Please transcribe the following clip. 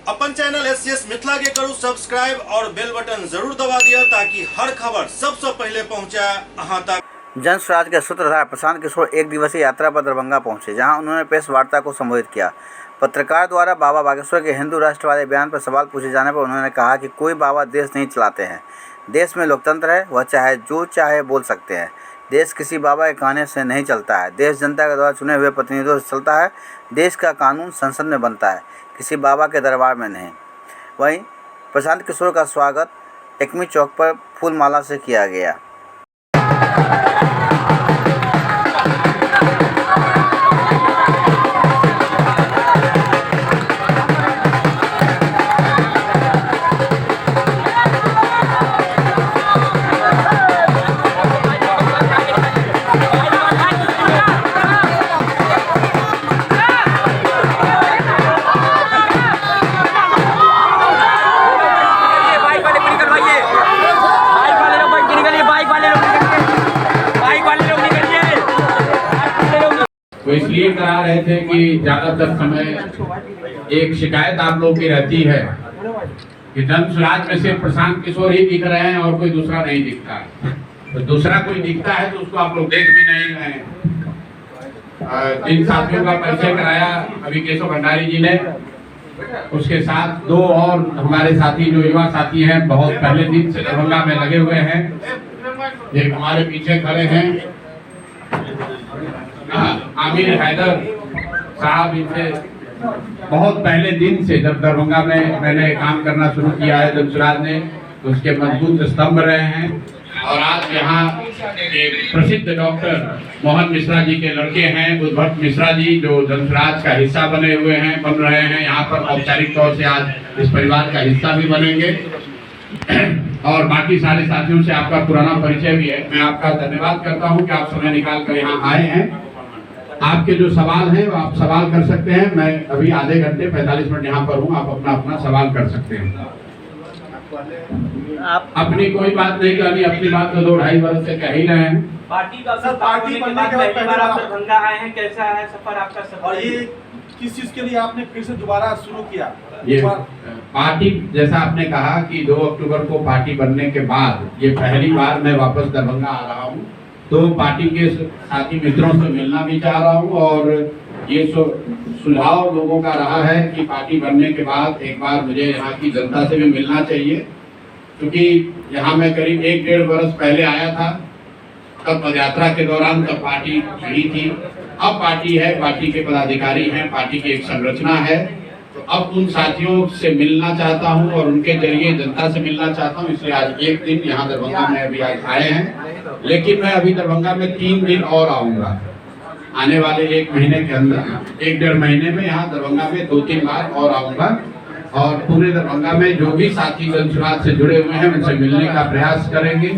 अपन channel SCS Mithila के करू subscribe और बेल बटन जरूर दबा दिया ताकि हर खबर सबसे पहले पहुंचे अहां तक। जन स्वराज के सूत्रधार प्रशांत किशोर एक दिवसीय यात्रा पर दरभंगा पहुंचे, जहां उन्होंने प्रेस वार्ता को संबोधित किया। पत्रकार द्वारा बाबा बागेश्वर के हिंदू राष्ट्रवादी बयान पर सवाल पूछे जाने पर उन्होंने कहा कि कोई बाबा देश नहीं चलाते हैं। देश में लोकतंत्र है, वह चाहे जो चाहे बोल सकते हैं। देश किसी बाबा के कहने से नहीं चलता है, देश जनता के द्वारा चुने हुए प्रतिनिधियों से चलता है। देश का कानून संसद में बनता है, किसी बाबा के दरबार में नहीं। वहीं प्रशांत किशोर का स्वागत एकमी चौक पर फूलमाला से किया गया। वो इसलिए करा रहे थे कि ज्यादातर समय एक शिकायत आप लोगों की रहती है कि जन स्वराज में सिर्फ प्रशांत किशोर ही दिख रहे हैं और कोई दूसरा नहीं दिखता है। तो दूसरा कोई दिखता है तो उसको आप लोग देख भी नहीं रहे हैं। जिन साथियों का परिचय कराया अभी केशव भंडारी जी ने, उसके साथ दो और हमारे साथी जो युवा साथी हैं, बहुत पहले दिन से दरभंगा में लगे हुए हैं। एक हमारे पीछे खड़े हैं आमिर हैदर साहब, इनसे बहुत पहले दिन से जब दरभंगा में मैंने काम करना शुरू किया है जनसुराज ने, तो उसके मजबूत स्तंभ रहे हैं। और आज यहाँ एक प्रसिद्ध डॉक्टर मोहन मिश्रा जी के लड़के हैं उद्भट मिश्रा जी, जो जनसुराज का हिस्सा बने हुए हैं, बन रहे हैं। यहाँ पर औपचारिक तौर से आज इस परिवार का हिस्सा भी बनेंगे। और बाकी सारे साथियों से आपका पुराना परिचय भी है। मैं आपका धन्यवाद करता हूँ कि आप समय निकाल कर यहाँ आए हैं। आपके जो सवाल हैं वो आप सवाल कर सकते हैं। मैं अभी आधे घंटे 45 मिनट यहाँ पर हूँ, आप अपना अपना सवाल कर सकते हैं। आप अपनी कोई बात नहीं करनी, अपनी बात तो 2-2.5 वर्ष से कह ही रहे हैं। पार्टी का सर, पार्टी बनने के बाद पहली बार आप दरभंगा आए हैं, कैसा है सफर आपका सफर? और ये किस चीज के लिए आपने फिर से दोबारा शुरू किया? ये पार्टी, जैसा आपने कहा कि 2 अक्टूबर को पार्टी बनने के बाद ये पहली बार मैं वापस दरभंगा आ रहा हूँ, तो पार्टी के साथी मित्रों से मिलना भी चाह रहा हूँ। और ये सुझाव लोगों का रहा है कि पार्टी बनने के बाद एक बार मुझे यहाँ की जनता से भी मिलना चाहिए, क्योंकि यहाँ मैं करीब 1-1.5 वर्ष पहले आया था। तब पदयात्रा के दौरान तब पार्टी खड़ी थी, अब पार्टी है, पार्टी के पदाधिकारी हैं, पार्टी की एक संरचना है। तो अब उन साथियों से मिलना चाहता हूं और उनके जरिए जनता से मिलना चाहता हूं, इसलिए आज एक दिन यहाँ दरभंगा में अभी आज आए हैं। लेकिन मैं अभी दरभंगा में 3 दिन और आऊंगा, आने वाले 1 महीने के अंदर, 1-1.5 महीने में यहाँ दरभंगा में 2-3 बार और आऊंगा। और पूरे दरभंगा में जो भी साथी जनसुराज से जुड़े हुए हैं उनसे मिलने का प्रयास करेंगे।